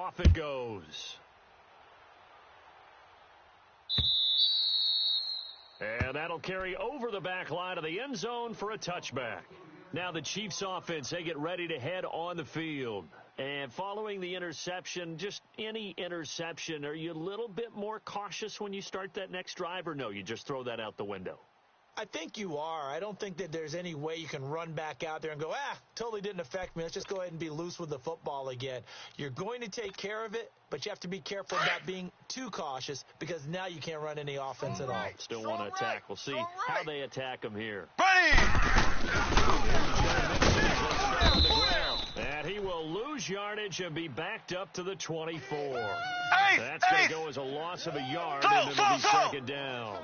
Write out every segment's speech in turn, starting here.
off it goes. And that'll carry over the back line of the end zone for a touchback. Now the Chiefs offense, they get ready to head on the field. And following the interception, just any interception, are you a little bit more cautious when you start that next drive, or no, you just throw that out the window? I think you are. I don't think that there's any way you can run back out there and go, totally didn't affect me. Let's just go ahead and be loose with the football again. You're going to take care of it, but you have to be careful about being too cautious because now you can't run any offense at all. Still want to attack. We'll see how they attack them here. And he will lose yardage and be backed up to the 24. That's going to go as a loss of a yard, and it'll be second down.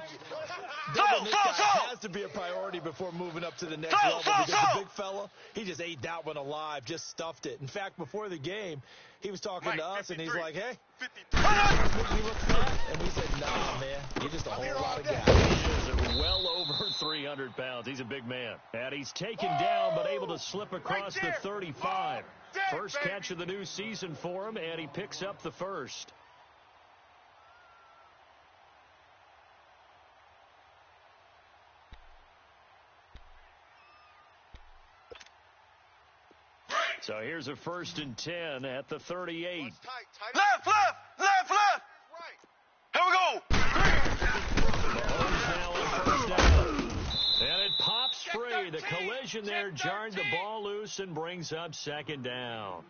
This guy has to be a priority before moving up to the next level because the big fella, he just ate that one alive, just stuffed it. In fact, before the game, he was talking to us, and he's like, hey, you look fat? And we said, nah, man, you're just a whole lot of guys. He is well over 300 pounds. He's a big man. And he's taken down, but able to slip across the 35. First catch of the new season for him, and he picks up the first. So here's a 1st and 10 at the 38. Left. Here we go. Mahomes now on 1st down. And it pops free. The collision there jarred the ball loose and brings up 2nd down.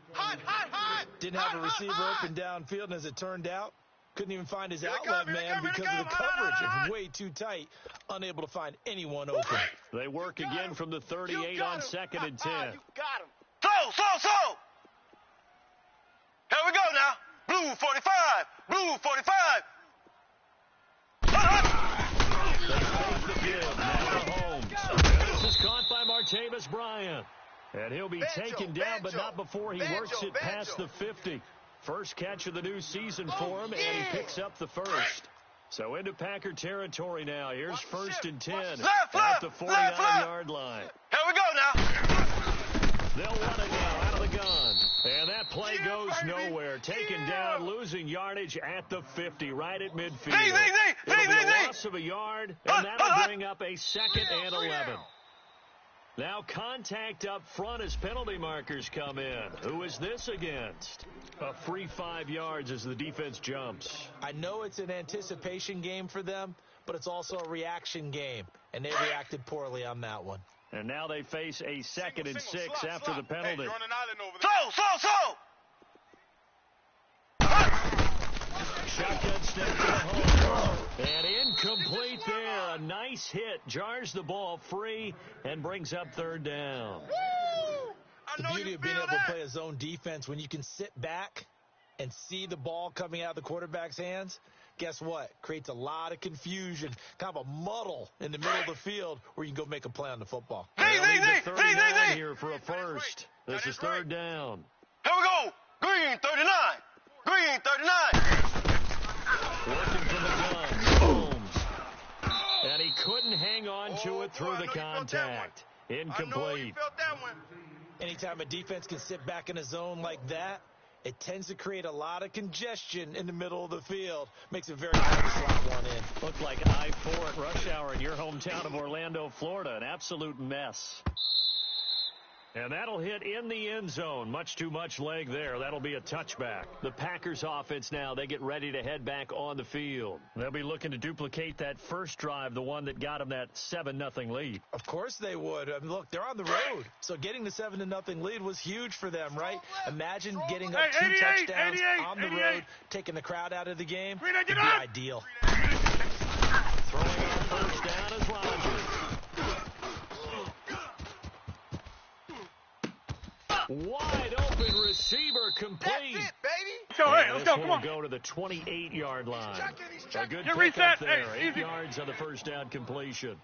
Didn't have a receiver open downfield, and as it turned out, couldn't even find his outlet man because of the coverage. It's way too tight, unable to find anyone open. They work again from the 38 on 2nd and 10. You got him. Slow. Here we go now. Blue 45. They take the give. Now Mahomes. This is caught by Martavis Bryant. And he'll be taken down, but not before he works it past the 50. First catch of the new season for him, and he picks up the first. So into Packer territory now. Here's 1st and 10 at the 49-yard line. Here we go now. They'll run it now out of the gun. And that play goes nowhere. Taken down, losing yardage at the 50, right at midfield. It'll be a loss of a yard, and that'll bring up a 2nd and 11. Now contact up front as penalty markers come in. Who is this against? A free 5 yards as the defense jumps. I know it's an anticipation game for them, but it's also a reaction game, and they reacted poorly on that one. And now they face a 2nd and 6 after the penalty. Slow. Shotgun snap to the hole. And incomplete there. A nice hit. Jars the ball free and brings up 3rd down. The beauty of being able to play a zone defense when you can sit back and see the ball coming out of the quarterback's hands, guess what? Creates a lot of confusion, kind of a muddle in the middle of the field where you can go make a play on the football. They'll leave the 39 here for a first. This is 3rd down. Here we go. Green 39. Working from the gun. Holmes. And he couldn't hang on to it through the contact. Incomplete. Anytime a defense can sit back in a zone like that, it tends to create a lot of congestion in the middle of the field. Makes it very hard to slot one in. Looked like I-4 at rush hour in your hometown of Orlando, Florida. An absolute mess. And that'll hit in the end zone. Much too much leg there. That'll be a touchback. The Packers offense now, they get ready to head back on the field. They'll be looking to duplicate that first drive, the one that got them that 7-0 lead. Of course they would. I mean, look, they're on the road. So getting the 7-0 lead was huge for them, right? Imagine getting up 2 touchdowns on the road, taking the crowd out of the game. It'd be ideal. Throwing on 1st down is Rodgers. Wide open receiver complete. That's it, baby. So, hey, let's go. Come on. Go to the 28-yard line. A good Get pickup reset. there. Hey, 8 easy. yards on the 1st down completion.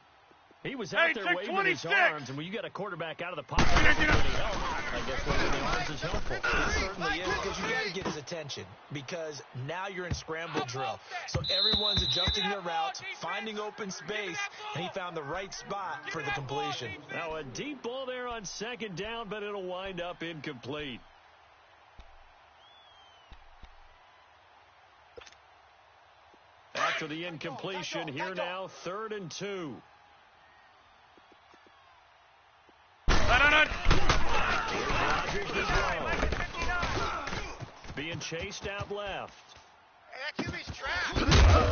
He was out there waving 26. his arms, and when you got a quarterback out of the pocket, I guess waving the arms is helpful. It certainly is, because you got to get his attention, because now you're in scramble drill. So everyone's adjusting their routes, finding open space, and he found the right spot for the completion. Now a deep ball there on 2nd down, but it'll wind up incomplete. after the incompletion. Here now, 3rd and 2. Rodgers to throw. Being chased out left. Hey, that QB's trapped.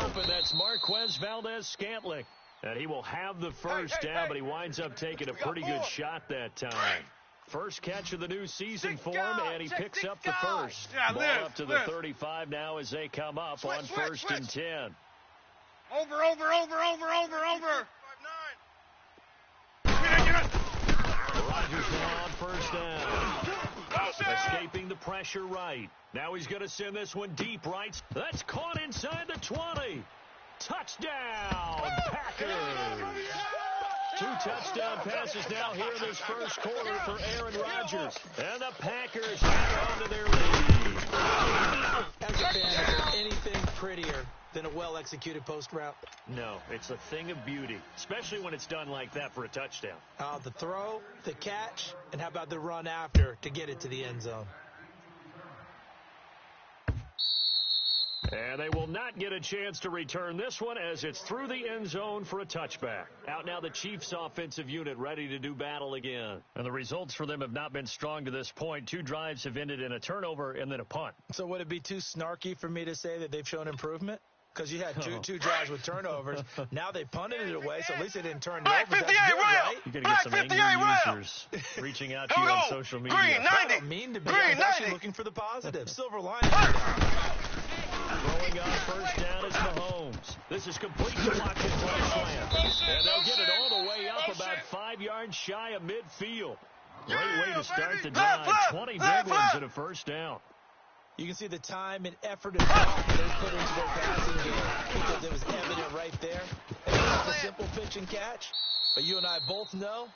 Open, that's Marquez Valdez-Scantling. And he will have the first down, but he winds up taking a pretty good shot that time. First catch of the new season for him, and he picks up the first. Ball up to the 35 now as they come up on 1st and 10. Over. Rodgers now on first down. Escaping the pressure right. Now he's going to send this one deep right. That's caught inside the 20. Touchdown, Packers. 2 touchdown passes now here in this first quarter for Aaron Rodgers. And the Packers hang on to their lead. As a fan, is there anything prettier than a well-executed post route? No, it's a thing of beauty, especially when it's done like that for a touchdown. The throw, the catch, and how about the run after to get it to the end zone? And they will not get a chance to return this one as it's through the end zone for a touchback. Out now the Chiefs offensive unit ready to do battle again. And the results for them have not been strong to this point. 2 drives have ended in a turnover and then a punt. So would it be too snarky for me to say that they've shown improvement? Because you had two drives with turnovers. Now they punted it away, so at least they didn't turn it over. That's good, right? You're going to get some angry users reaching out to you on social media. Green 90. I don't mean to be. I'm actually looking for the positive. Silver lining. Throwing on first down is Mahomes. This is complete to Watkins on a slant. And they'll get it all the way up about 5 yards shy of midfield. Great way to start the drive. 20 big ones and a first down. You can see the time and effort and thought they put into their passing game because it was evident right there. It's not a simple pitch and catch, but you and I both know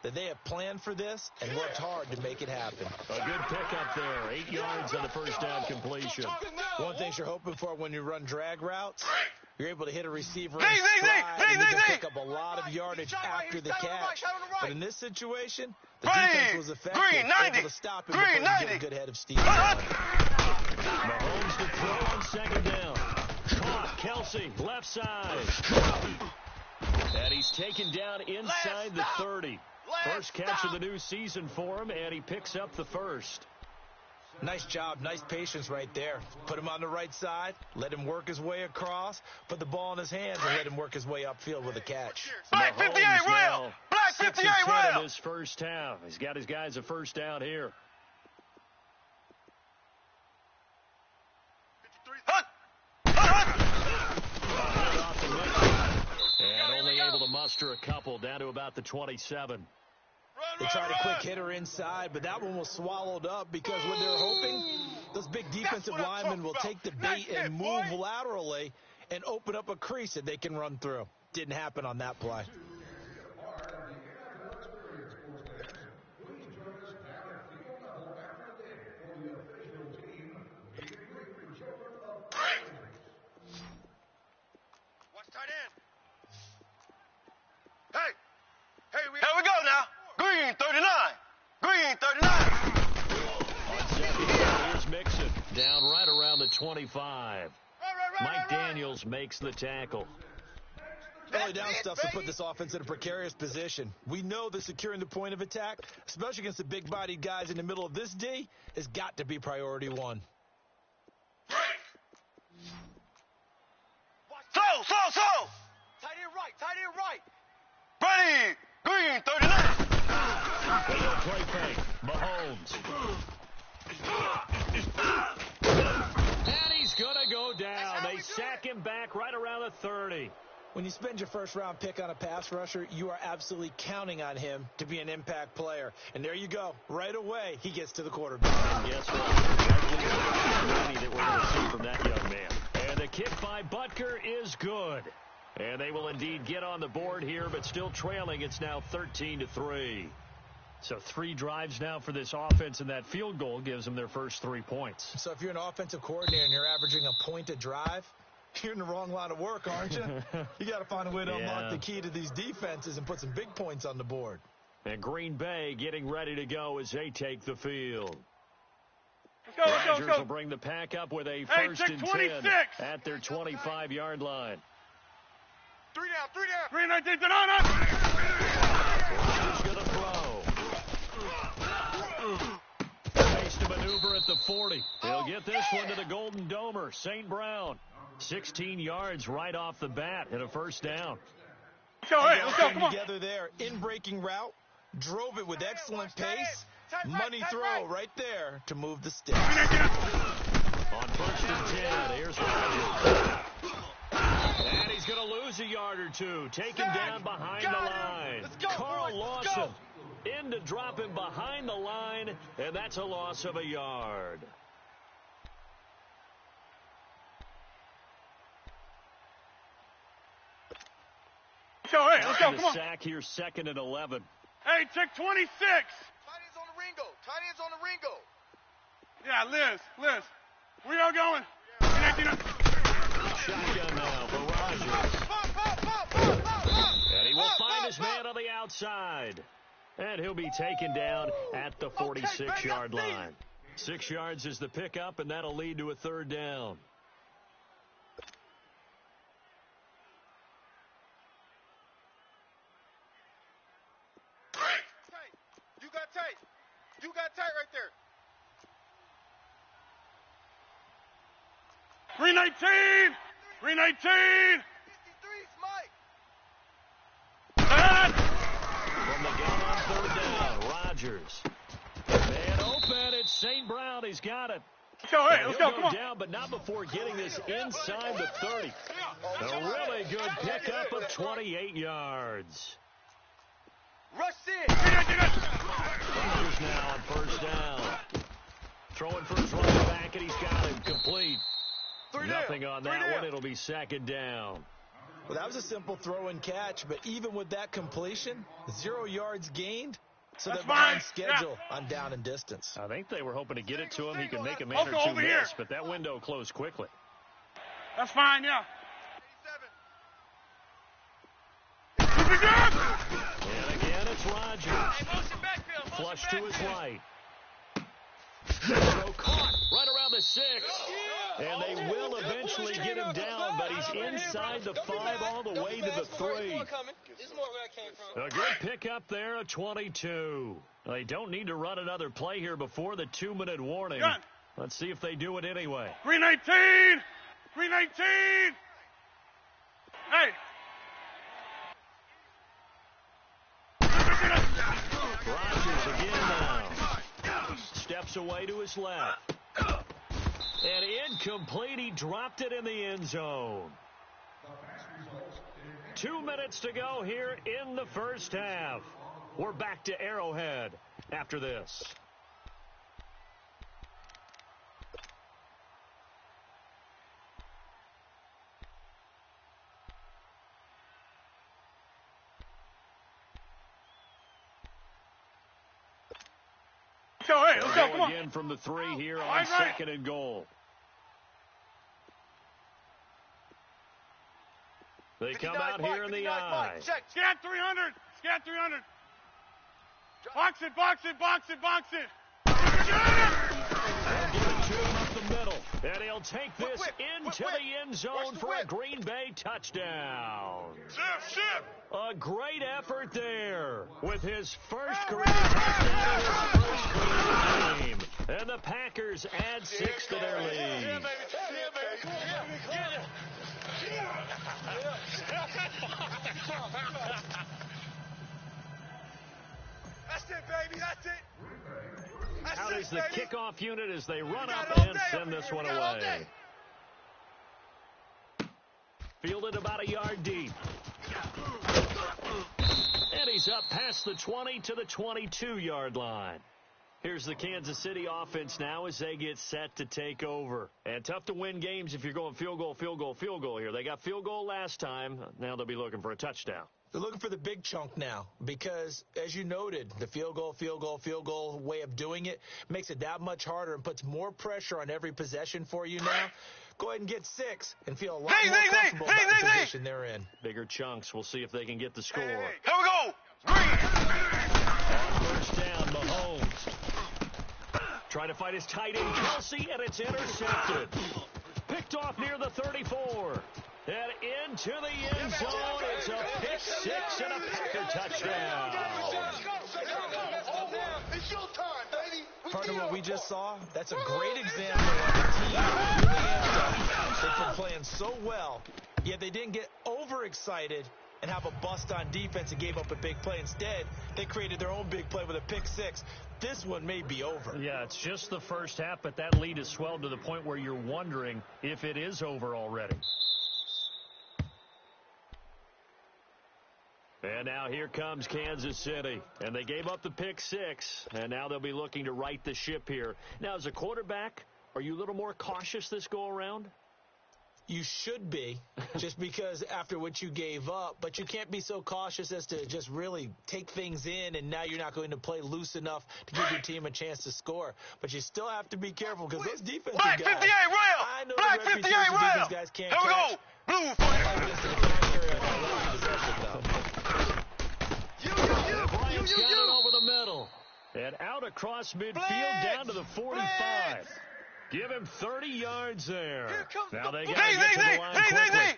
that they have planned for this and worked hard to make it happen. A good pickup there. 8 yards on the first down completion. One thing you're hoping for when you run drag routes, you're able to hit a receiver in stride and you can pick up a lot of yardage after the catch. But in this situation, the defense was effective, able to stop him before he get a good head of steam. Mahomes to throw on second down. Caught Kelsey, left side. And he's taken down inside the 30. First catch of the new season for him, and he picks up the first. Nice job, nice patience right there. Put him on the right side, let him work his way across, put the ball in his hands, and let him work his way upfield with a catch. Black 58 rail! Black 58 rail! In his first half. He's got his guys a first down here. And only able to muster a couple down to about the 27. They tried a quick hitter inside, but that one was swallowed up because what they're hoping, those big defensive linemen will take the bait and move laterally and open up a crease that they can run through. Didn't happen on that play. Here we go now. Green 39. Green 39. On second down, here's Mixon. Down right around the 25. Mike Daniels makes the tackle. Early down stuff to put this offense in a precarious position. We know that securing the point of attack, especially against the big-bodied guys in the middle of this D, has got to be priority one. So. Tight end right. Ready. Green 39. Play fake. Mahomes. And he's going to go down. They sack him back right around the 30. When you spend your first-round pick on a pass rusher, you are absolutely counting on him to be an impact player. And there you go. Right away, he gets to the quarterback. And guess what? That we're going to see from that young man. And the kick by Butker is good. And they will indeed get on the board here, but still trailing. It's now 13-3. So 3 drives now for this offense, and that field goal gives them their first 3 points. So if you're an offensive coordinator and you're averaging a point a drive, you're in the wrong line of work, aren't you? You got to find a way to unlock the key to these defenses and put some big points on the board. And Green Bay getting ready to go as they take the field. Rodgers will bring the pack up with a first and 10 at their 25-yard line. 3 down, 3 down. 319 to Rodgers going to throw. Face to maneuver at the 40. He'll get this one to the Golden Domer, St. Brown. 16 yards right off the bat and a first down. Let's go, come on. Together there, in-breaking route, drove it with excellent pace. Money throw right there to move the sticks. On first and 10, here's Rodgers. And he's going to lose a yard or two. Taken down behind the line. Carl Lawson in to drop him behind the line, and that's a loss of a yard. Let's go, come on. Sack here, 2nd and 11. Hey, check 26. Tight ends on the Ringo. Yeah, Liz. We are going. Shotgun now for Rodgers. And he will find his man on the outside. And he'll be taken down at the 46-yard line. 6 yards is the pickup, and that'll lead to a third down. You got tight right there. 319. 319. 53's Mike. From the gun on third down, Rodgers. Man open, it's St. Brown. He's got it. Let's go, come on. Down, but not before getting this inside the 30. A really good pickup of 28 yards. Rush in. Rodgers now on first down. Throwing for his running back, and he's got him complete. Nothing on that one. It'll be 2nd down. Well, that was a simple throw and catch, but even with that completion, 0 yards gained. So they're behind schedule on down and distance. I think they were hoping to get it to him. He could make a man or two miss, but that window closed quickly. That's fine, yeah. 87. And again, it's Rodgers. Flush to his right. Throw caught right around the 6. And they will eventually get him down, but he's inside the 5 all the way to the 3. A good pickup there, a 22. They don't need to run another play here before the 2-minute warning. Let's see if they do it anyway. 319. 319. Hey. Rodgers again now. Steps away to his left. And incomplete. He dropped it in the end zone. 2 minutes to go here in the first half. We're back to Arrowhead after this. Let's go, come on. Again from the 3 here on 2nd and goal. They come out here in the eye. Scat 300. Scat 300. Box it, box it, box it, box it. They'll give it to him up the middle. And he'll take this into the end zone for a Green Bay touchdown. A great effort there with his first career touchdown in his first career game. And the Packers add 6 to their lead. That's it, baby. That's it. Out is the kickoff unit as they run up and send this one away. Fielded about a yard deep. And he's up past the 20 to the 22-yard line. Here's the Kansas City offense now as they get set to take over. And tough to win games if you're going field goal, field goal, field goal here. They got field goal last time. Now they'll be looking for a touchdown. They're looking for the big chunk now because, as you noted, the field goal way of doing it makes it that much harder and puts more pressure on every possession for you now. Go ahead and get 6 and feel a lot more comfortable about the position they're in. Bigger chunks. We'll see if they can get the score. Here we go. On first down, Mahomes. Trying to fight his tight end, Kelsey, and it's intercepted. Picked off near the 34. And into the end zone. It's a pick six and a Packer touchdown. It's your time, baby. Part of what we just saw, that's a great example of a team that really has done. They've been playing so well, yet they didn't get overexcited and have a bust on defense and gave up a big play. Instead, they created their own big play with a pick six. This one may be over. Yeah, it's just the first half, but that lead has swelled to the point where you're wondering if it is over already. And now here comes Kansas City. And they gave up the pick six, and now they'll be looking to right the ship here. Now, as a quarterback, are you a little more cautious this go-around? You should be, just because after what you gave up, but you can't be so cautious as to just really take things in, and now you're not going to play loose enough to give your team a chance to score. But you still have to be careful because those defensive Black guys, 58 rail! I know Black the 58 reputation rail! defense guys can't Here we catch. go! Blue Bryant's got it over the middle. And out across midfield down to the 45. Give him 30 yards there. Now they got to get to the line quickly.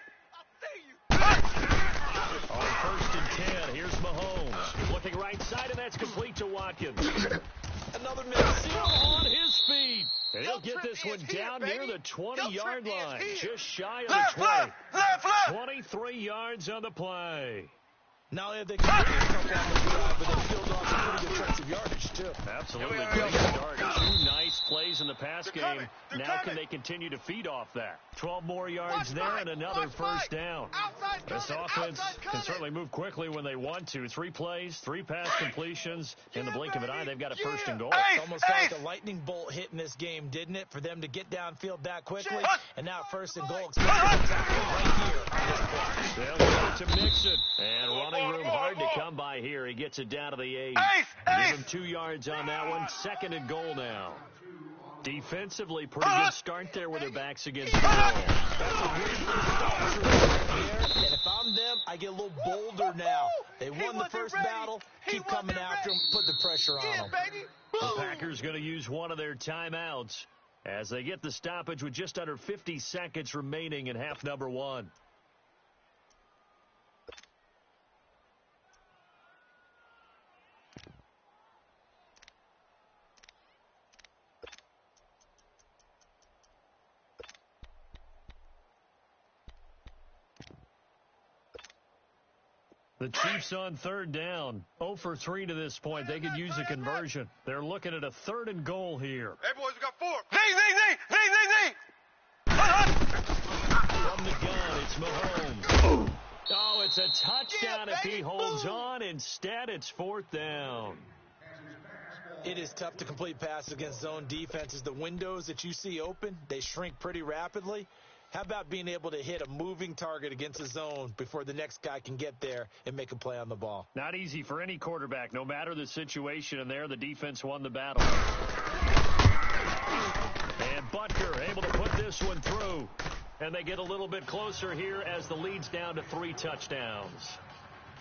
On 1st and 10, here's Mahomes. Looking right side, and that's complete to Watkins. Another miss. Still on his feet. And he'll get this one down near the 20-yard line. Just shy of the 20. 23 yards on the play. Not only have they completed a couple on the drive, but they filled off some pretty good chunks of yardage, too. Absolutely great start. 2 nice plays in the pass game. Now can they continue to feed off that? 12 more yards there and another first down. This offense can certainly move quickly when they want to. 3 plays, 3 pass completions. In the blink of an eye, they've got a 1st and goal. It's almost like a lightning bolt hit in this game, didn't it? For them to get downfield that quickly. And now 1st and goal. Exactly right here. They'll get it to Mixon. And running room hard to come by here. He gets it down to the 8. Give him 2 yards on that one. 2nd and goal now. Defensively, pretty good start there with their backs against the wall. And if I'm them, I get a little bolder now. They won the first battle. Keep coming after them. Put the pressure on them. The Packers going to use one of their timeouts as they get the stoppage with just under 50 seconds remaining in half number 1. The Chiefs on 3rd down. 0 for 3 to this point. They could use a conversion. They're looking at a 3rd and goal here. Hey, boys, we got 4. Zing! From the gun, it's Mahomes. Oh, it's a touchdown if he holds on. Instead, it's 4th down. It is tough to complete passes against zone defenses. The windows that you see open, they shrink pretty rapidly. How about being able to hit a moving target against a zone before the next guy can get there and make a play on the ball? Not easy for any quarterback, no matter the situation, and there the defense won the battle. And Butker able to put this one through. And they get a little bit closer here as the lead's down to 3 touchdowns.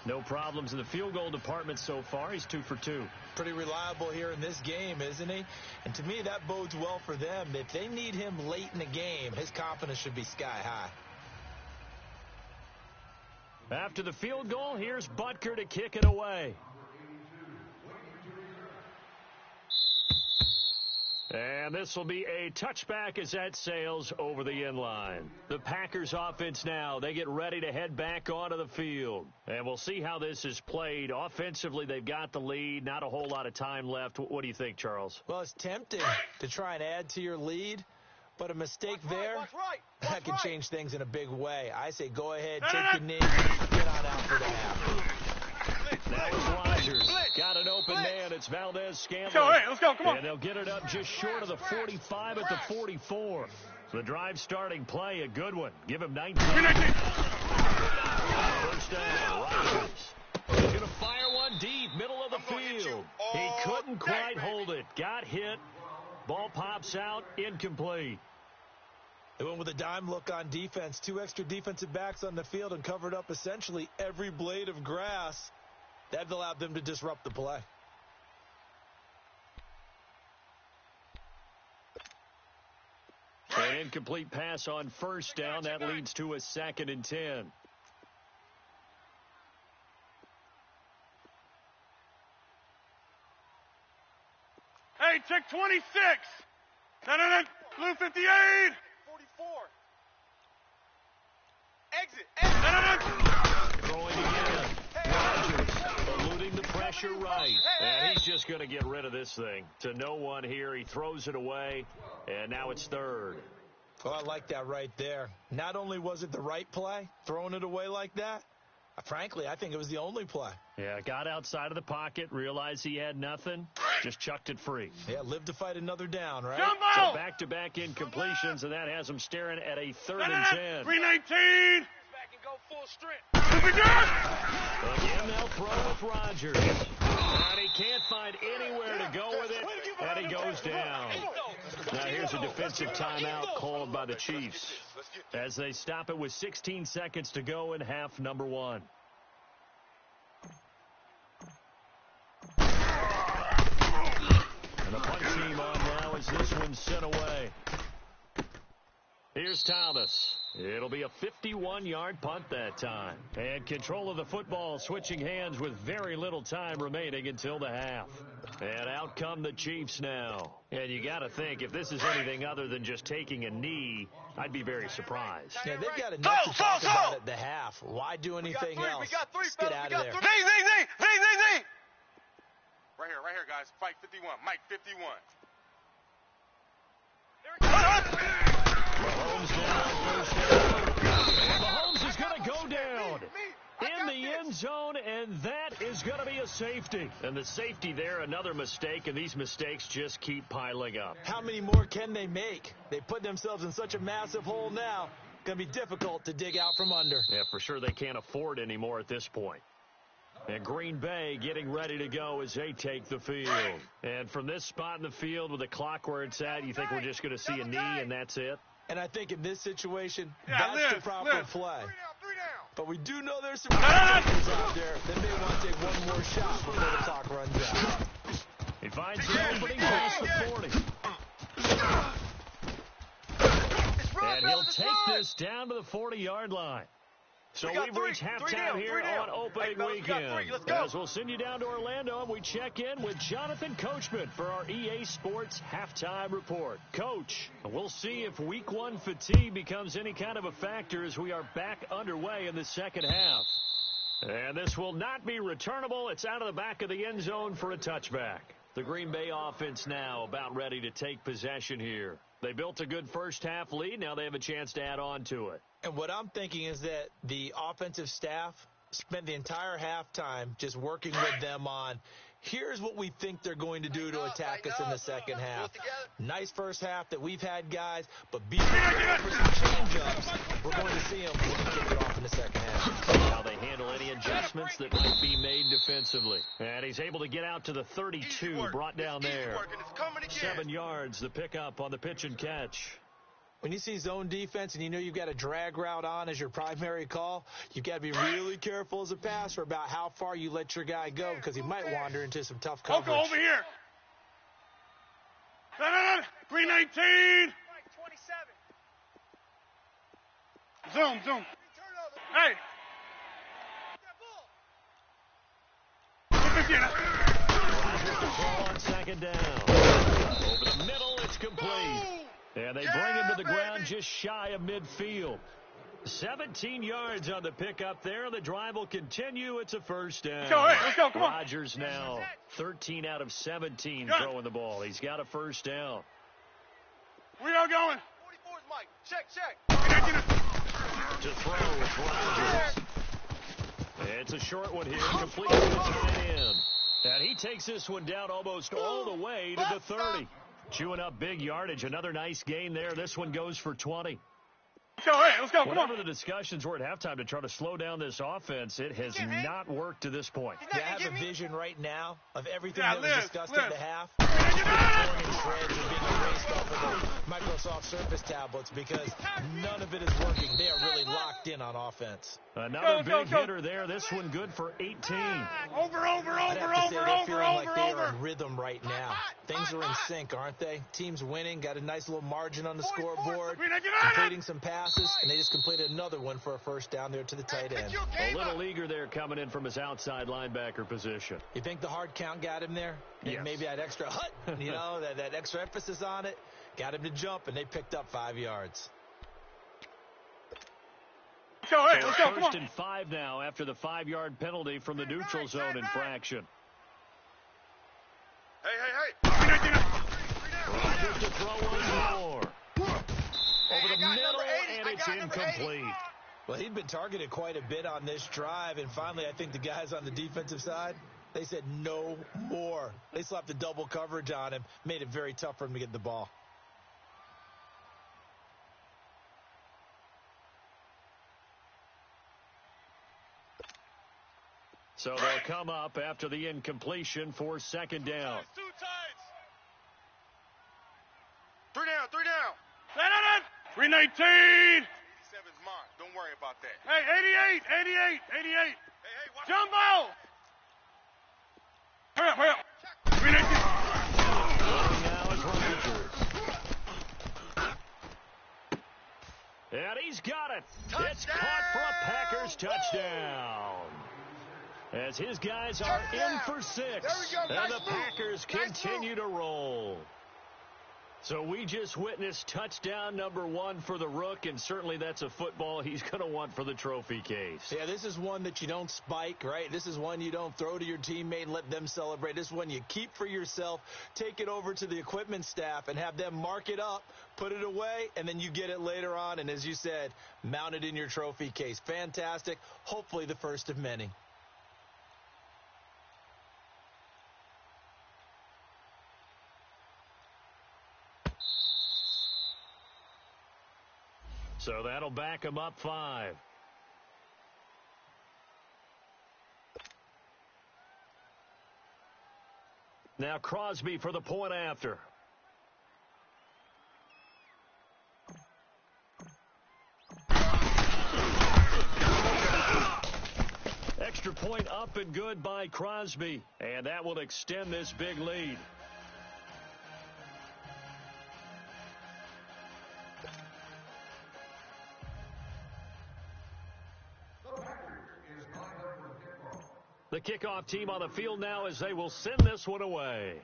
No problems in the field goal department so far. He's 2 for 2. Pretty reliable here in this game, isn't he? And to me, that bodes well for them. If they need him late in the game, his confidence should be sky high. After the field goal, here's Butker to kick it away. And this will be a touchback as that sails over the end line. The Packers offense now, they get ready to head back onto the field. And we'll see how this is played. Offensively, they've got the lead. Not a whole lot of time left. What do you think, Charles? Well, it's tempting to try and add to your lead, but a mistake there, that can change things in a big way. I say go ahead, take the knee, get on out for the half. Now it's Rodgers. Got an open man. It's Valdez-Scantling. Let's go, come on. And they'll get it up just short of the 45 at the 44. The drive starting play, a good one. Give him 19. First down, Rodgers. He's going to fire one deep, middle of the field. He couldn't quite hold it. Got hit. Ball pops out, incomplete. They went with a dime look on defense. 2 extra defensive backs on the field and covered up essentially every blade of grass. That allowed them to disrupt the play. incomplete pass on first down. That leads to a 2nd and 10. Hey, check 26. No. Blue 58. 44. Exit. Throwing again. Rodgers eluding the pressure right. And he's just going to get rid of this thing. To no one here. He throws it away. And now it's 3rd. Oh, I like that right there. Not only was it the right play, throwing it away like that, frankly, I think it was the only play. Yeah, got outside of the pocket, realized he had nothing, just chucked it free. Yeah, live to fight another down, right? Jumbo! So back-to-back incompletions, and that has him staring at a 3rd and 10. 319. Back and go full strength. Again, they'll throw with Rodgers. And he can't find anywhere to go with it, and he goes down. Now here's a defensive timeout called by the Chiefs as they stop it with 16 seconds to go in half number 1. And the punt team on now as this one's sent away. Here's Thomas. It'll be a 51-yard punt that time. And control of the football switching hands with very little time remaining until the half. And out come the Chiefs now. And you got to think, if this is anything other than just taking a knee, I'd be very surprised. Yeah, they've got enough to talk about at the half. Why do anything else? We got three, Let's get out of there. Z. Right here, guys. Fight 51. Mike 51. Mahomes is going to go down in the end zone, and that is going to be a safety. And the safety there, another mistake, and these mistakes just keep piling up. How many more can they make? They put themselves in such a massive hole now. Going to be difficult to dig out from under. Yeah, for sure they can't afford any more at this point. And Green Bay getting ready to go as they take the field. And from this spot in the field with the clock where it's at, you think we're just going to see a knee and that's it? And I think in this situation, Yeah, that's the proper play. 3 down. But we do know there's some defenders out there that may want to take one more shot before the clock runs out. He finds the opening past the 40. And he'll take this down to the 40-yard line. So we've reached halftime here on opening weekend. As we'll send you down to Orlando, and we check in with Jonathan Coachman for our EA Sports Halftime Report. Coach, we'll see if Week 1 fatigue becomes any kind of a factor as we are back underway in the second half. And this will not be returnable. It's out of the back of the end zone for a touchback. The Green Bay offense now about ready to take possession here. They built a good first-half lead. Now they have a chance to add on to it. And what I'm thinking is that the offensive staff spent the entire halftime just working with them on, here's what we think they're going to do to attack us in the second half. Nice first half that we've had, guys, but be prepared for some change-ups. We're going to see them when we kick it off in the second half. How they handle any adjustments that might be made defensively. And he's able to get out to the 32, brought down there. 7 yards, the pickup on the pitch and catch. When you see zone defense and you know you've got a drag route on as your primary call, you've got to be really careful as a passer about how far you let your guy go because he might wander into some tough coverage. Coco, over here. 319. 27. Zoom. Hey. 15. On second down. Over the middle, it's complete. And they bring him to the ground just shy of midfield. 17 yards on the pickup there. The drive will continue. It's a first down. Let's go. Come on. Rodgers now 13 out of 17 throwing the ball. He's got a first down. We are going. 44's Mike. Check. To throw with Rodgers. It's a short one here. Complete to the tight end. And he takes this one down almost all the way to the 30. Chewing up big yardage. Another nice gain there. This one goes for 20. Let's go. Come on. Whatever the discussions were at halftime to try to slow down this offense, it has not worked to this point. I have a vision right now of everything that was discussed in the half. Shreds are being erased off of the Microsoft Surface tablets because none of it is working. They are really locked in on offense. Another big hitter there. This one good for 18. Over. They're in rhythm right now. Things are in sync, aren't they? Team's winning, got a nice little margin on the scoreboard, completing some passes, and they just completed another one for a first down there to the tight end. A little eager there coming in from his outside linebacker position. You think the hard count got him there? Yes. Maybe that extra that extra emphasis on it got him to jump, and they picked up 5 yards. Let's go. First and 5 now after the 5-yard penalty from the neutral zone infraction. Hey. Rodgers to throw one more. Over the middle, and it's incomplete. Well, he'd been targeted quite a bit on this drive, and finally I think the guys on the defensive side, they said no more. They slapped the double coverage on him, made it very tough for him to get the ball. So they'll come up after the incompletion for second down. 3 down. 319. 87's mine. Don't worry about that. Hey, 88. Hey, watch Jumbo. Hurry up. 319. Now is Rodgers. And he's got it. It's caught for a Packers touchdown. As his guys are in for 6. And the Packers continue to roll. So we just witnessed touchdown number 1 for the Rook, and certainly that's a football he's going to want for the trophy case. Yeah, this is one that you don't spike, right? This is one you don't throw to your teammate and let them celebrate. This is one you keep for yourself, take it over to the equipment staff and have them mark it up, put it away, and then you get it later on. And as you said, mount it in your trophy case. Fantastic. Hopefully the first of many. So that'll back him up 5. Now Crosby for the point after. Extra point up and good by Crosby. And that will extend this big lead. The kickoff team on the field now as they will send this one away.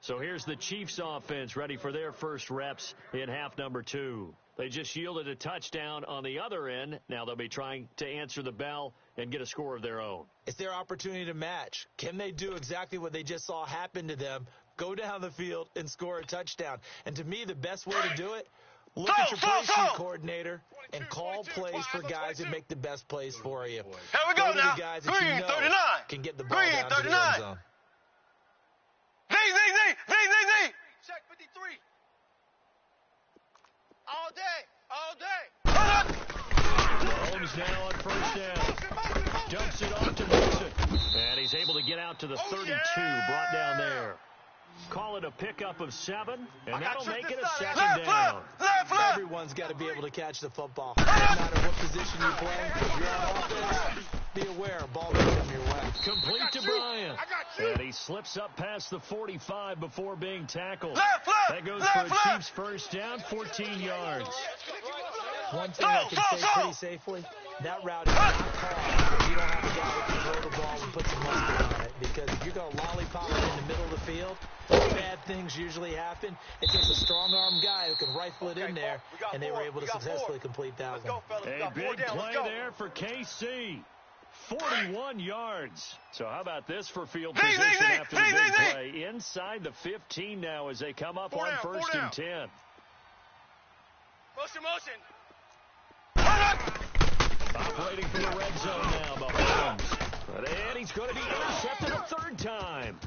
So here's the Chiefs offense ready for their first reps in half number 2. They just yielded a touchdown on the other end. Now they'll be trying to answer the bell and get a score of their own. It's their opportunity to match. Can they do exactly what they just saw happen to them? Go down the field and score a touchdown. And to me, the best way to do it, look at your play sheet coordinator and call plays for guys that make the best plays for you. Here we go now. The guys that you know 39. can get the ball down to the end zone. Z. Check 53. All day. Mahomes now on first down. Dumps it off to Mixon. And he's able to get out to the 32, brought down there. Call it a pickup of 7, and that'll make it a second down. Everyone's got to be able to catch the football. No matter what position you play, if you're on offense, be aware, ball may come your way. Complete to Bryant. And he slips up past the 45 before being tackled. That goes for a Chiefs first down, 14 yards. One thing I can say pretty safely, that route is not called if you don't have a guy that can throw the ball and put some muscle on it. Because if you're going to lollipop it in the middle of the field, bad things usually happen. It takes a strong-arm guy who can rifle it in there, and they were able to successfully complete that one. A big play there for KC. 41 yards. So how about this for field position after the big play? Inside the 15 now as they come up on first and 10. Motion. Operating from the red zone now, Mahomes. And he's going to be intercepted a third time.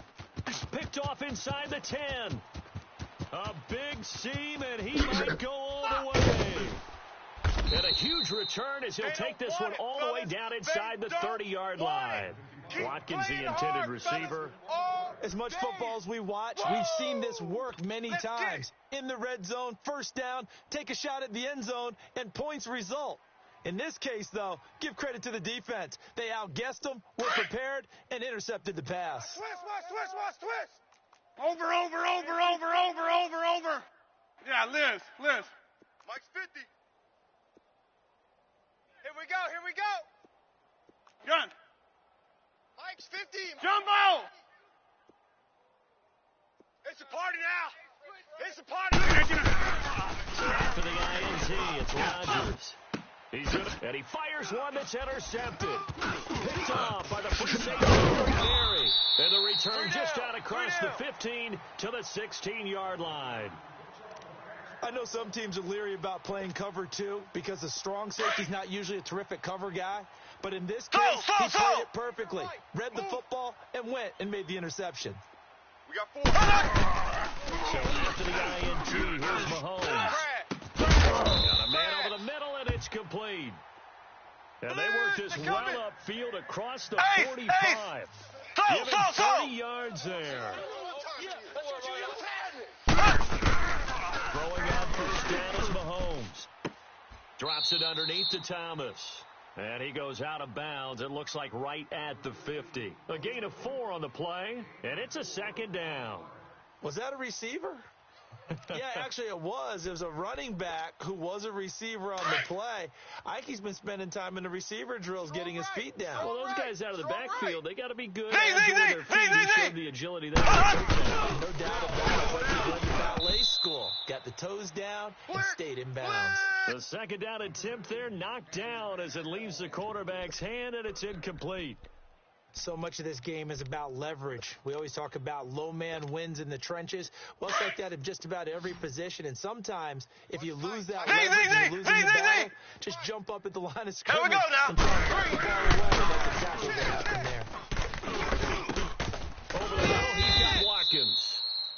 Picked off inside the 10. A big seam, and he might go all the way. And a huge return as he'll take this one all the way down inside the 30-yard line. Watkins, the intended receiver. As much football as we watch, we've seen this work many times. In the red zone, first down, take a shot at the end zone, and points result. In this case, though, give credit to the defense. They outguessed them, were prepared, and intercepted the pass. Twist. Over. Yeah, Liz. Mike's 50. Here we go. Gun. Mike's 50. Jumbo. It's a party now. So after the INT, it's Rodgers. And he fires one that's intercepted. Picked off by the free safety, Gary. And the return just out across the 15 to the 16-yard line. I know some teams are leery about playing cover 2 because the strong safety's not usually a terrific cover guy. But in this case, he played it perfectly. Read the football and went and made the interception. We got 4. So after the INT, here's Mahomes. Got a man over the middle, and it's complete. And they work this well upfield across the 45. Give him 30 yards there. Throwing out first down is Mahomes. Drops it underneath to Thomas. And he goes out of bounds, it looks like right at the 50. A gain of 4 on the play, and it's a second down. Was that a receiver? Yeah, actually it was. It was a running back who was a receiver on the play. Ike's been spending time in the receiver drills getting his feet down. Well, those guys out of the backfield, they got to be good at doing their feet. He showed the agility there. No doubt about it. What he did in ballet school. Got the toes down and stayed in bounds. The second down attempt there knocked down as it leaves the quarterback's hand, and it's incomplete. So much of this game is about leverage. We always talk about low man wins in the trenches. Well, it's like that in just about every position. And sometimes, if you lose that leverage, you're losing the battle. Just jump up at the line of scrimmage. Here we go now. And try to put the ball away. And that's exactly what happened there. Over the middle, he's got Watkins.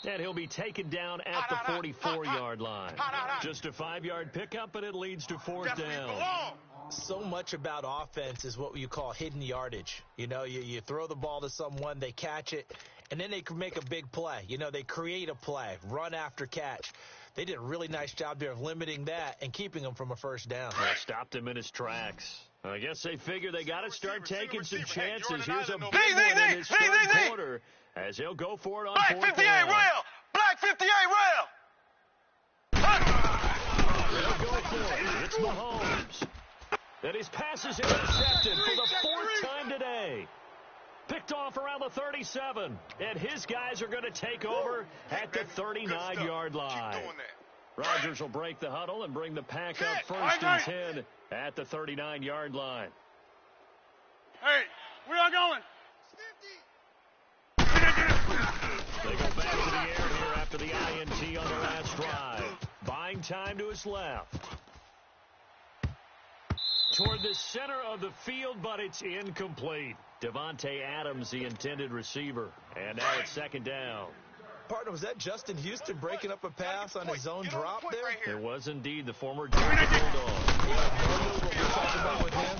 And he'll be taken down at the 44-yard line. Just a 5-yard pickup, but it leads to fourth down. So much about offense is what you call hidden yardage. You know, you throw the ball to someone, they catch it, and then they can make a big play. You know, they create a play, run after catch. They did a really nice job there of limiting that and keeping him from a first down. Well, stopped him in his tracks. I guess they figure they got to start taking some chances. Here's a big one in his third quarter as he'll go for it on fourth down. 58 rail! Black 58 rail! They'll go for it. It's Mahomes. And his pass is intercepted for the 4th time today. Picked off around the 37. And his guys are going to take over at the 39-yard line. Rodgers will break the huddle and bring the pack up first and 10 at the 39-yard line. Hey, where y'all going? They go back to the air here after the INT on the last drive. Buying time to his left. Toward the center of the field, but it's incomplete. Devontae Adams, the intended receiver. And now it's second down. Partner, was that Justin Houston breaking up a pass on his own drop there? It was indeed the former Georgia Bulldog. What we're talking about with him,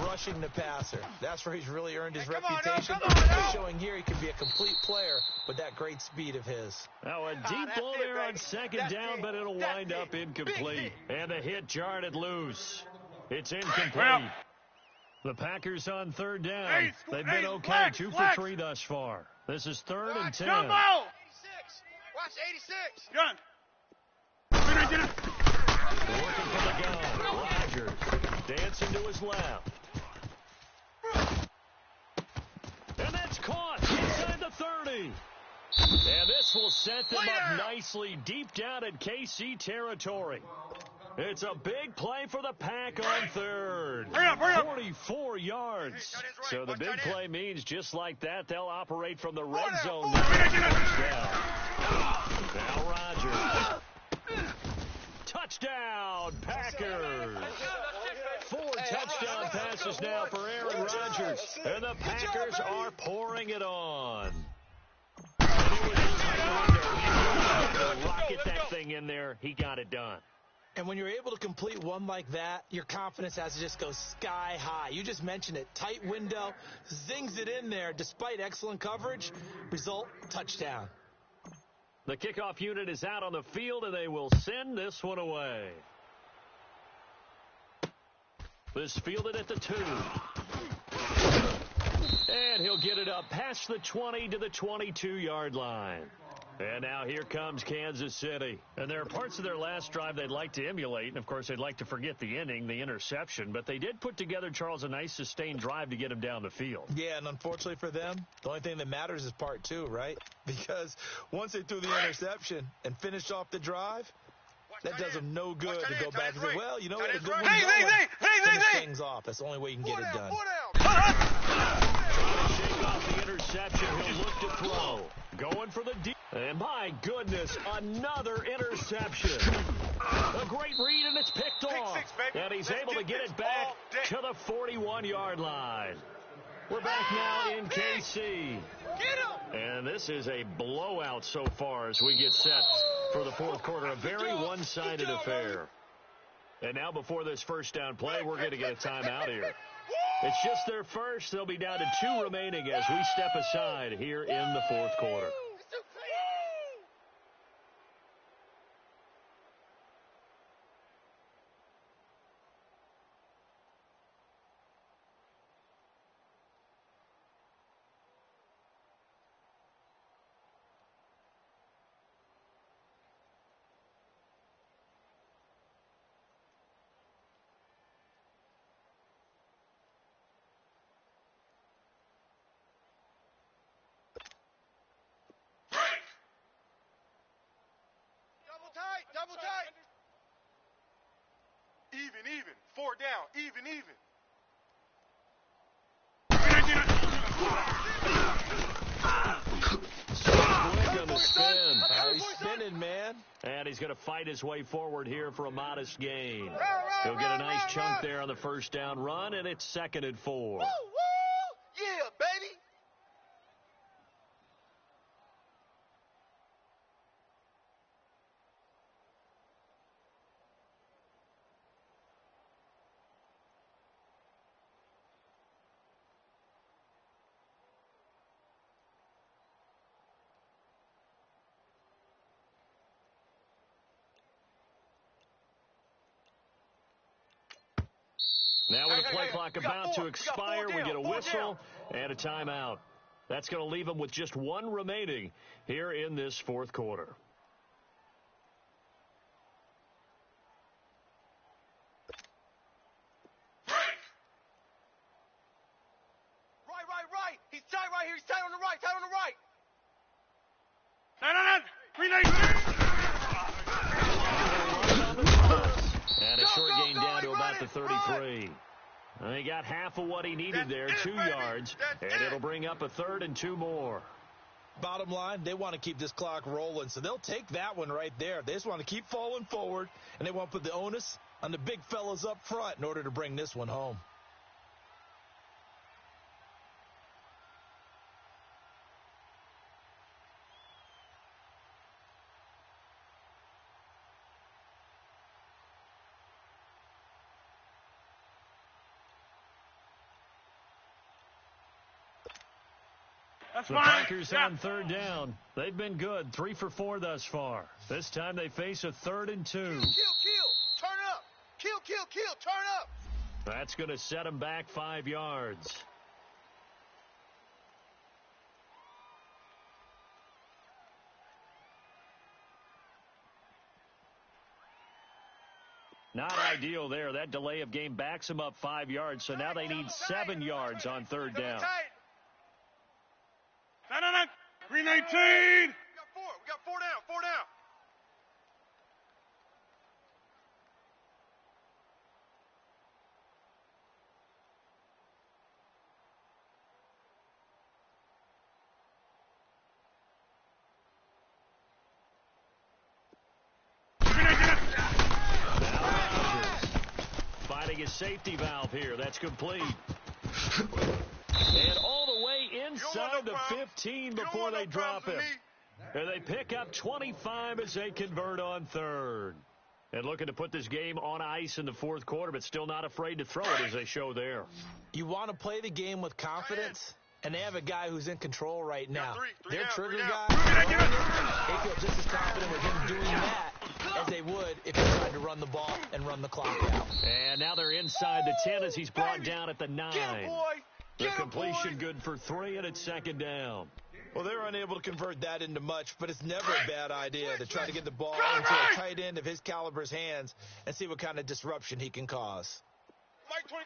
rushing the passer. That's where he's really earned his reputation. He's showing here he can be a complete player with that great speed of his. Now a deep ball there on second down, but it'll wind up incomplete. And the hit jarred it loose. It's incomplete. The Packers on third down. They've been okay, 2 for 3 thus far. This is 3rd and 10. Jumbo! 86. Watch 86. Gun. Working from the gun. Rodgers dancing to his left. And that's caught inside the 30. And this will set them up nicely deep down in KC territory. It's a big play for the Pack on third. 44 yards. So the big play means just like that, they'll operate from the red zone. Now Rodgers. Touchdown, Packers. 4 touchdown passes now for Aaron Rodgers. And the Packers are pouring it on. in there. He got it done. And when you're able to complete one like that, your confidence has to just go sky high. You just mentioned it. Tight window, zings it in there despite excellent coverage. Result, touchdown. The kickoff unit is out on the field, and they will send this one away. This fielded at the 2. And he'll get it up past the 20 to the 22-yard line. And now here comes Kansas City. And there are parts of their last drive they'd like to emulate. And, of course, they'd like to forget the inning, the interception. But they did put together, Charles, a nice sustained drive to get him down the field. Yeah, and unfortunately for them, the only thing that matters is part 2, right? Because once they threw the interception and finished off the drive, that does them no good to go back and say, well, you know what, a good one's going. Finish things off. That's the only way you can get it done. Shake off the interception. He'll look to throw. Going for the deep. And my goodness, another interception. A great read, and it's picked off. And he's able to get it back to the 41-yard line. We're back now in KC. And this is a blowout so far as we get set for the fourth quarter. A very one-sided affair. And now before this first down play, we're going to get a timeout here. It's just their first. They'll be down to 2 remaining as we step aside here in the fourth quarter. Double tight. Even. 4 down. Even. Quick on the spin. He's spinning, man. And he's going to fight his way forward here for a modest gain. He'll get a nice chunk there on the first down run, and it's 2nd and 4. Yeah, baby. Now with the play clock about to expire, we get a whistle and a timeout. That's going to leave them with just 1 remaining here in this fourth quarter. Right. He's tight right here. He's tight on the right. And a short gain down to about the 33. He got half of what he needed there, 2 yards, and it'll bring up a 3rd and 2 more. Bottom line, they want to keep this clock rolling, so they'll take that one right there. They just want to keep falling forward, and they want to put the onus on the big fellas up front in order to bring this one home. The Packers on 3rd down. They've been good, 3 for 4 thus far. This time they face a 3rd and 2. Kill. Turn up. Kill. Turn up. That's going to set them back 5 yards. Not ideal there. That delay of game backs them up 5 yards, so now they need 7 yards on 3rd down. 319. We got 4 down. Finding his safety valve here. That's complete. And all the way inside the 15 before they drop him. And they pick up 25 as they convert on third. And looking to put this game on ice in the fourth quarter, but still not afraid to throw it as they show there. You want to play the game with confidence, and they have a guy who's in control right now. Their trigger guy, they feel just as confident with him doing that as they would if he tried to run the ball and run the clock out. And now they're inside the 10 as he's brought down at the 9. The completion good for 3, and it's second down. Well, they're unable to convert that into much, but it's never a bad idea to try to get the ball into a tight end of his caliber's hands and see what kind of disruption he can cause.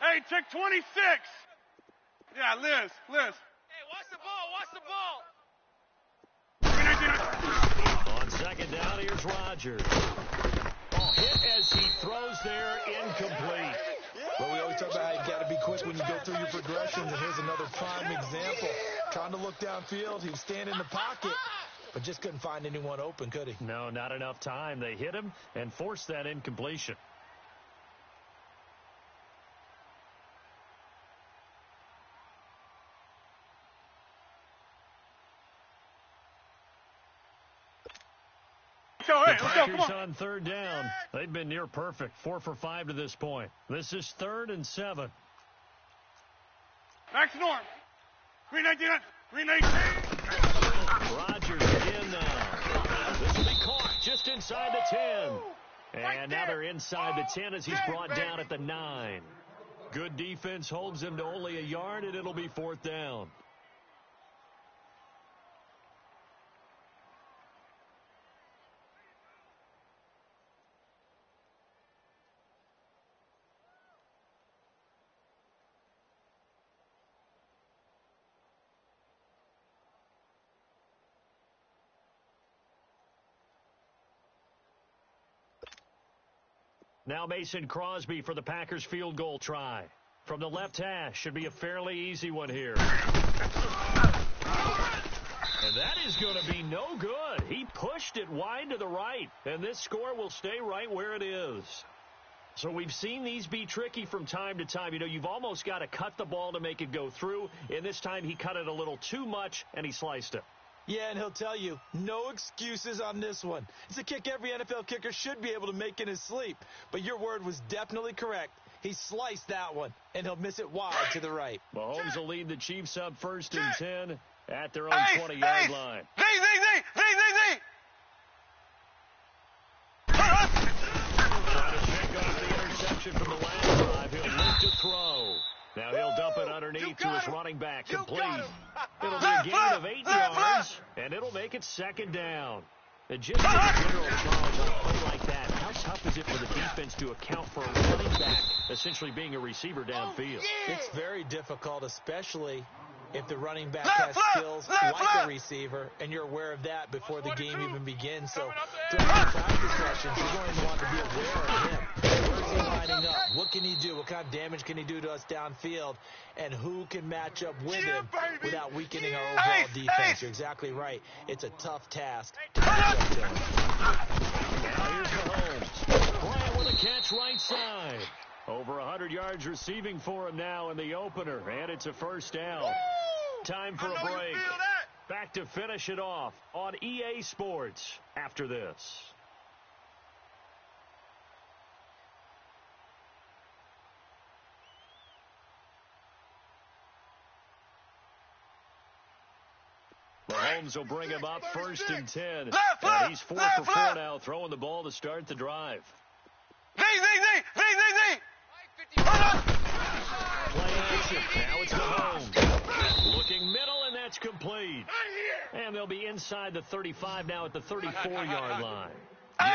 Hey, check 26. Yeah, Liz. Hey, watch the ball. On second down, here's Rodgers. Oh, hit as he throws there, incomplete. Well, we always talk about how you got to be quick when you go through your progressions, and here's another prime example. Trying to look downfield, he was standing in the pocket, but just couldn't find anyone open, could he? No, not enough time. They hit him and forced that incompletion. The Packers on third down. They've been near perfect. 4 for 5 to this point. This is 3rd and 7. Max Norm. 319. Rodgers again now. This will be caught just inside the 10. And now they're inside the 10 as he's brought down at the 9. Good defense holds him to only a yard, and it'll be 4th down. Now Mason Crosby for the Packers field goal try. From the left hash, should be a fairly easy one here. And that is going to be no good. He pushed it wide to the right, and this score will stay right where it is. So we've seen these be tricky from time to time. You know, you've almost got to cut the ball to make it go through, and this time he cut it a little too much, and he sliced it. Yeah, and he'll tell you, no excuses on this one. It's a kick every NFL kicker should be able to make in his sleep. But your word was definitely correct. He sliced that one, and he'll miss it wide to the right. Mahomes will lead the Chiefs up 1st and 10 at their own 20-yard line. Trying to pick off the interception from the last drive. He'll look to throw. Now he'll dump it underneath to his running back. Complete. It'll be a gain of 8 yards, and it'll make it 2nd down. And just a general charge on a play like that, how tough is it for the defense to account for a running back essentially being a receiver downfield? It's very difficult, especially if the running back has skills like a receiver, and you're aware of that before the game even begins. So throughout the practice sessions, you're going to want to be aware of him. Where's he lining up? What can he do? What kind of damage can he do to us downfield? And who can match up with him without weakening our overall defense? You're exactly right. It's a tough task to match up to him. Now here's Mahomes. Bryant with a catch right side. Over 100 yards receiving for him now in the opener, and it's a 1st down. Time for a break. Back to finish it off on EA Sports after this. Mahomes will bring him up 1st and 10. And he's 4 for 4 now, throwing the ball to start the drive. Play action. Now it's Mahomes. Looking middle, and that's complete. And they'll be inside the 35 now at the 34-yard line.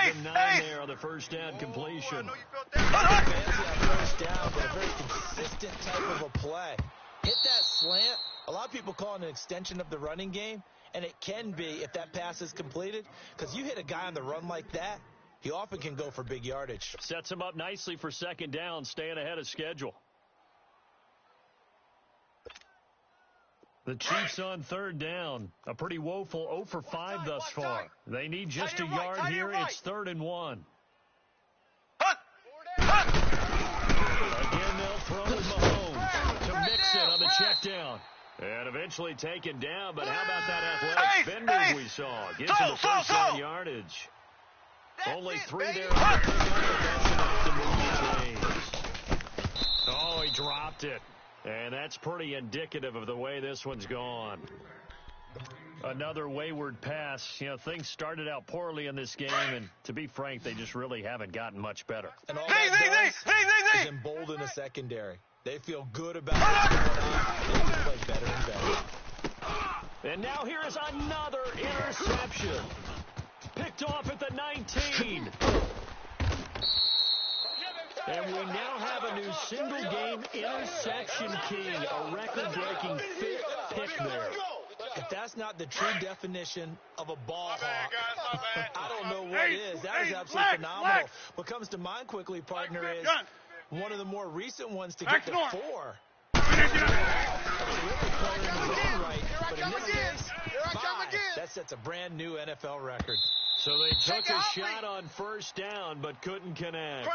Give him 9 there on the 1st down completion. First down, but a very consistent type of a play. Hit that slant. A lot of people call it an extension of the running game, and it can be if that pass is completed, because you hit a guy on the run like that, he often can go for big yardage. Sets him up nicely for 2nd down, staying ahead of schedule. The Chiefs on 3rd down. A pretty woeful 0 for 5 thus far. They need just a yard here. It's 3rd and 1. Again, they'll throw with Mahomes to Mixon on the check down. And eventually taken down, but how about that athletic spin move we saw? Gives him the first down yardage. Only 3 there on the pickup, but that's enough to move the chains. Oh, he dropped it. And that's pretty indicative of the way this one's gone. Another wayward pass. You know, things started out poorly in this game, and to be frank, they just really haven't gotten much better. And all that does is embolden the secondary. They feel good about what's going on. They can play better and better. And now here is another interception. Picked off at the 19. And we now have a new single-game interception king, a record-breaking 5th pick there. If that's not the true definition of a ball hawk, I don't know what is. That is absolutely phenomenal. What comes to mind quickly, partner, is one of the more recent ones to get to 4. But in this case, 5. That sets a brand new NFL record. So they took a shot on first down, but couldn't connect.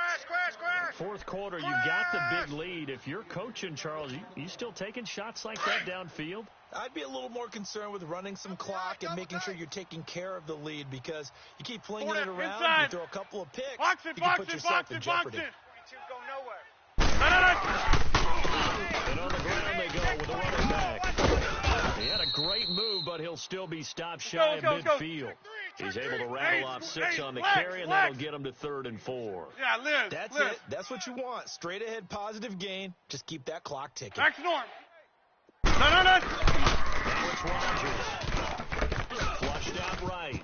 Fourth quarter, you got the big lead. If you're coaching, Charles, you still taking shots like that downfield? I'd be a little more concerned with running some clock and making sure you're taking care of the lead, because you keep flinging it around, you throw a couple of picks, you can put yourself in jeopardy. And on the ground they go with a running back. He had a great move, but he'll still be stopped shy of midfield. He's able to rattle off 6 on the carry, and that'll get him to 3rd and 4. That's it. That's what you want. Straight ahead, positive gain. Just keep that clock ticking. Back to norm. Now it's Rodgers. Flushed out right.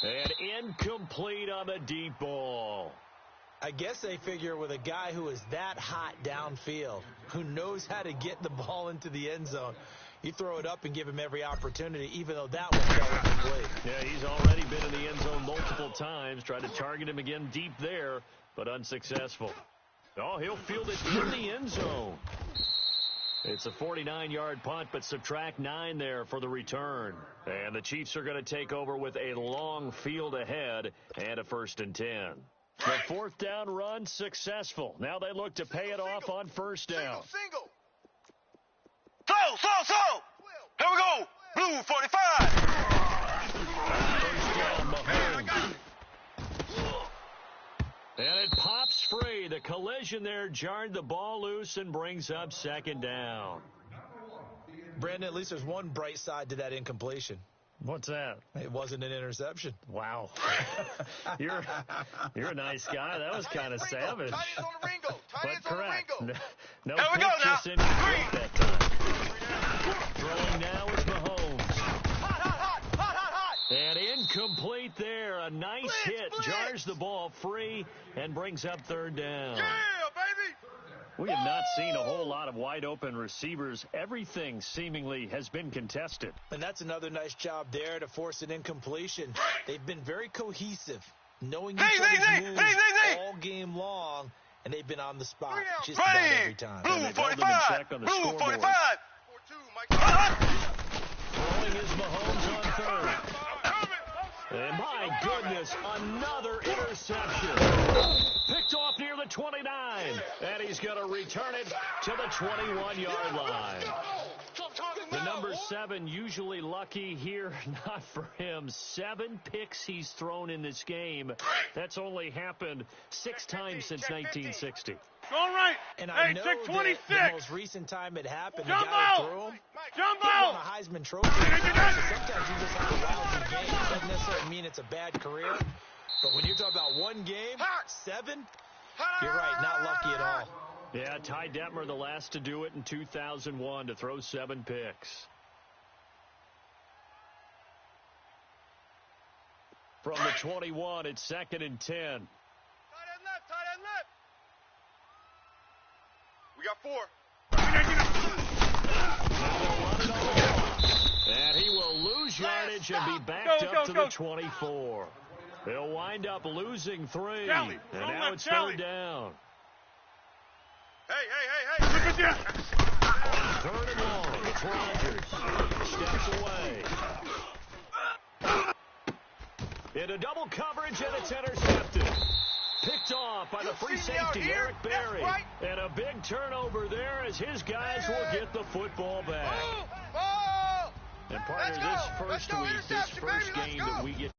And incomplete on the deep ball. I guess they figure with a guy who is that hot downfield, who knows how to get the ball into the end zone, you throw it up and give him every opportunity, even though that one fell incomplete. Yeah, he's already been in the end zone multiple times. Tried to target him again deep there, but unsuccessful. Oh, he'll field it in the end zone. It's a 49-yard punt, but subtract 9 there for the return. And the Chiefs are going to take over with a long field ahead and a 1st and 10. The 4th down run successful. Now they look to pay it off on first down. Single. Throw. Here we go. Blue 45. First down, Mahomes. And it pops free. The collision there jarred the ball loose and brings up 2nd down. Brandon, at least there's one bright side to that incompletion. What's that? It wasn't an interception. Wow. You're a nice guy. That was kind of savage. But correct. No pitches in that time. Throwing now is Mahomes. And incomplete there. A nice hit. Jars the ball free and brings up 3rd down. Yeah, baby. We have not seen a whole lot of wide-open receivers. Everything seemingly has been contested. And that's another nice job there to force an incompletion. They've been very cohesive, knowing each other's moves all game long, and they've been on the spot just about every time. Blue 45. Blue 45. Throwing is Mahomes on 3rd. And my goodness, another interception. Picked off near the 29. And he's going to return it to the 21-yard line. The number 7 usually lucky here, not for him. 7 picks he's thrown in this game. That's only happened 6 times since 1960. Going right. And I know that the most recent time it happened, the guy who threw him, he won a Heisman Trophy. So sometimes you just have a lousy game. It doesn't necessarily mean it's a bad career. But when you're talking about one game, 7, you're right, not lucky at all. Yeah, Ty Detmer, the last to do it in 2001, to throw 7 picks. From the 21, it's 2nd and 10. Tight end left. We got 4. And he will lose yardage and be backed up to the 24. They'll wind up losing 3. And now it's 3rd down. Hey. Look at you. 3rd and long. It's Rodgers. Steps away. Into double coverage, and it's intercepted. picked off by the free safety, Eric Berry. Right. And a big turnover there as his guys will get the football back. And partner, this first week, this first game that we get